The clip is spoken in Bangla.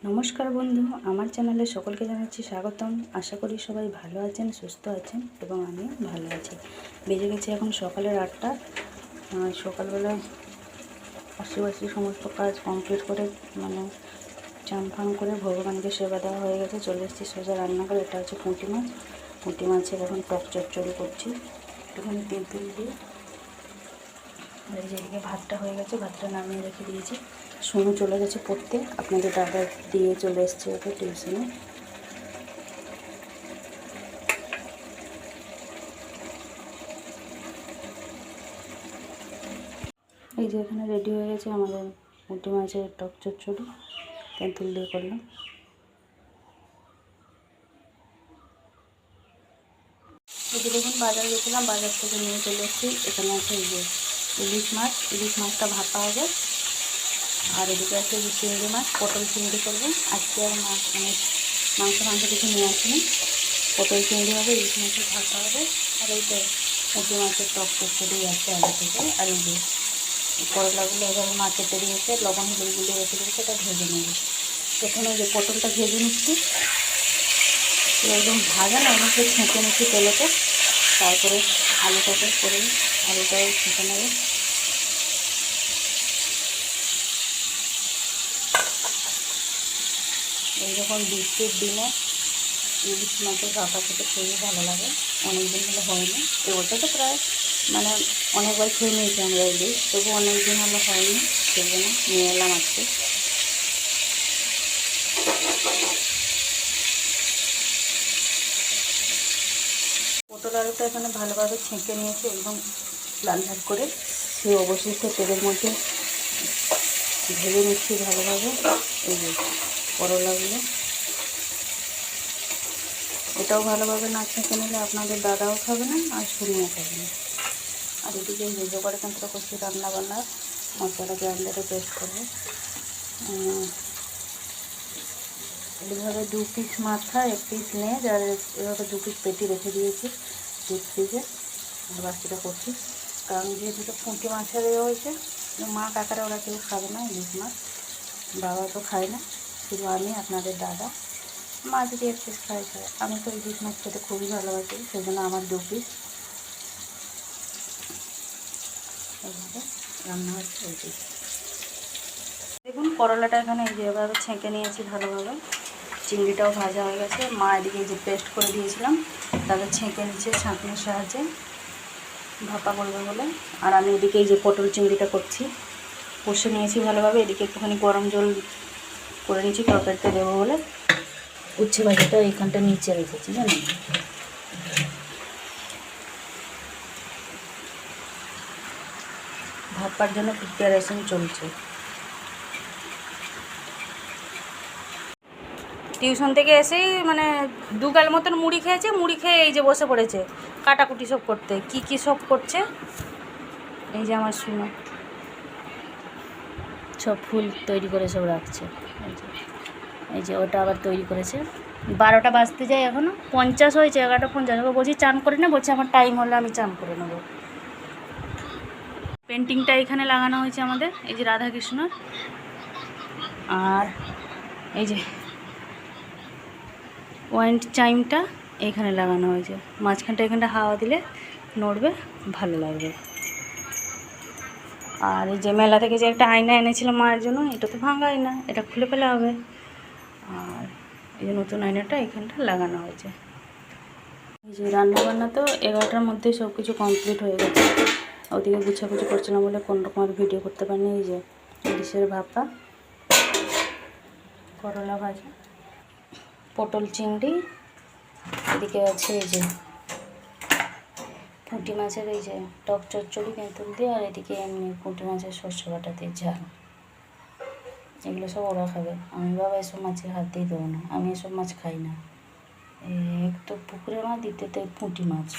নমস্কার বন্ধু, আমার চ্যানেলে সকলকে জানাচ্ছি স্বাগতম। আশা করি সবাই ভালো আছেন, সুস্থ আছেন এবং আমিও ভালো আছি। বেজে গেছে এখন সকালের 8টা। সকালবেলায় আশেপাশে সমস্ত কাজ কমপ্লিট করে চান ফান করে ভগবানকে সেবা দেওয়া হয়ে গেছে। চলে এসেছি সোজা রান্নাঘরে। এটা হচ্ছে পুঁটি মাছ। পুঁটি মাছের এখন টক চচ্চড়ি করছি একটুখানি তেঁতুল দিয়ে। আর এই যেদিকে ভাতটা হয়ে গেছে, ভাতটা নামিয়ে রেখে দিয়েছি। সোনু চলে গেছে পড়তে, আপনাদের দাদা দিয়ে চলে এসছে ওকে টিউশনে। এই যে এখানে রেডি হয়ে গেছে আমাদের পুঁটি মাছের টক চচ্চড়ি, তেঁতুল দিয়ে করলাম। এই যে দেখুন, বাজার গেছিলাম, বাজার থেকে নিয়ে চলে এসেছি। এখানে আছে এই যে ইলিশ মাছ। ইলিশ মাছটা ভাপা হবে। আর এদিকে আছে যে চিংড়ি মাছ, পটল চিংড়ি করবো আজকে। আর মাংস কিছু নিয়ে আসিনি। পটল চিংড়ি হবে, ইলিশ মাছের ভাপা হবে। আর এই তো পুঁটি মাছের টক চচ্চড়ি আছে আগে থেকে। আর এই যে করলাগুলো এভাবে মা কেটে দিয়েছে, লবণ হলুদ গুলো রেখে দিয়েছে, এটা ভেজে নেবে। প্রথমে যে পটলটা ভেজে নিচ্ছি, একদম ভাজা না, আমাকে ছেঁকে নিচ্ছি তেলেতে। তারপরে আলুটাকে করে আলুটাও ছেঁকে নেবে। এইরকম বৃষ্টির দিনে ইলিশ মাছের ভাপা খেতে খুবই ভালো লাগে। অনেকদিন হলে হয়নি, এবছর তো প্রায় অনেকবার খেয়ে নিয়েছি আমরা ইলিশ, তবু অনেকদিন হলে হয়নি, সেই জন্য নিয়ে এলাম আজকে। পটল আলুটা এখানে ভালোভাবে ছেঁকে নিয়েছি, একদম লাল লাল করে। সেই অবশিষ্ট তেলের মধ্যে ভেজে নিচ্ছি ভালোভাবে। এই যে করলাগুলো, এটাও ভালোভাবে না ছেঁকে নিলে আপনাদের দাদাও খাবে না আর শুনিও খাবে না। আর এদিকে জোগাড় যন্ত্র করছি রান্নাবান্নার, মশলা গ্রাইন্ডারে পেস্ট করবো। এইভাবে 2 পিস মাথা, 1 পিস লেজ, আর এভাবে 2 পিস পেটি রেখে দিয়েছি ডিপ ফ্রিজে। আর বাকিটা করছি, কারণ যেহেতু পুঁটি মাছের হয়েছে, মা কাকারা ওরা কেউ খাবে না ইলিশ মাছ, বাবা তো খায় না, শুধু আমি, আপনাদের দাদা। মা যদি 1 পিস খায়, আমি তো ইলিশ মাছ খেতে খুবই ভালোবাসি, সেই জন্য আমার 2 পিস। এইভাবে রান্না হচ্ছে। এই পিস দেখুন, করলাটা এখানে এই যে এভাবে ছেঁকে নিয়েছি ভালোভাবে। চিংড়িটাও ভাজা হয়ে গেছে। মা এদিকে এই যে পেস্ট করে দিয়েছিলাম, তাদের ছেঁকে নিচ্ছে ছাঁকনির সাহায্যে ভাপা করবে বলে। আর আমি এদিকে এই যে পটল চিংড়িটা করছি, কষে নিয়েছি ভালোভাবে। এদিকে একটুখানি গরম জল করে নিয়েছি তরকারিতে দেবো বলে। উচ্ছে ভাজাটা এইখানটা নিচে রেখেছি, জানেন। ভাপার জন্য প্রিপারেশন চলছে। টিউশন থেকে এসেই 2 গাল মতন মুড়ি খেয়েছে। মুড়ি খেয়ে এই যে বসে পড়েছে কাটাকুটি সব করতে। কি সব করছে, এই যে আমার শুনো সব ফুল তৈরি করে সব রাখছে। এই যে ওটা আবার তৈরি করেছে। 12টা বাজতে যায়, এখনও 50 হয়েছে, 11টা 50। বলছি চান করে না, বলছে আমার টাইম হলে আমি চান করে নেবো। পেন্টিংটা এখানে লাগানো হয়েছে আমাদের, এই যে রাধাকৃষ্ণর। আর এই যে ওয়াইন্ড চাইমটা এখানে লাগানো হয়েছে। মাঝখানটা এখানটা হাওয়া দিলে নড়বে, ভালো লাগবে। আর এই যে মেলা থেকে যে একটা আয়না এনেছিলাম মায়ের জন্য, এটা তো ভাঙা আয়না, এটা খুলে ফেলা হবে। আর এই যে নতুন আয়নাটা এখানটা লাগানো হয়েছে। এই যে রান্নাবান্না তো 11টার মধ্যেই সব কিছু কমপ্লিট হয়ে গেছে। ওদিকে গুছাগুছি করছিলাম বলে কোনো রকমের ভিডিও করতে পারিনি। এই যে ইলিশের ভাপা, করলা ভাজা, পটল চিংড়ি, এদিকে আছে এই যে পুঁটি মাছের এই যে টক চচ্চড়ি তেঁতুল দিয়ে, আর এদিকে এমনি পুঁটি মাছের সর্ষে বাটা দিয়ে ঝাল। এগুলো সব ওরা খাবে, আমি বাবা এসব মাছের হাত দিয়ে দেবো না, আমি এসব মাছ খাই না। এক তো পুকুরে মাছ, দ্বিতীয়ত পুঁটি মাছ।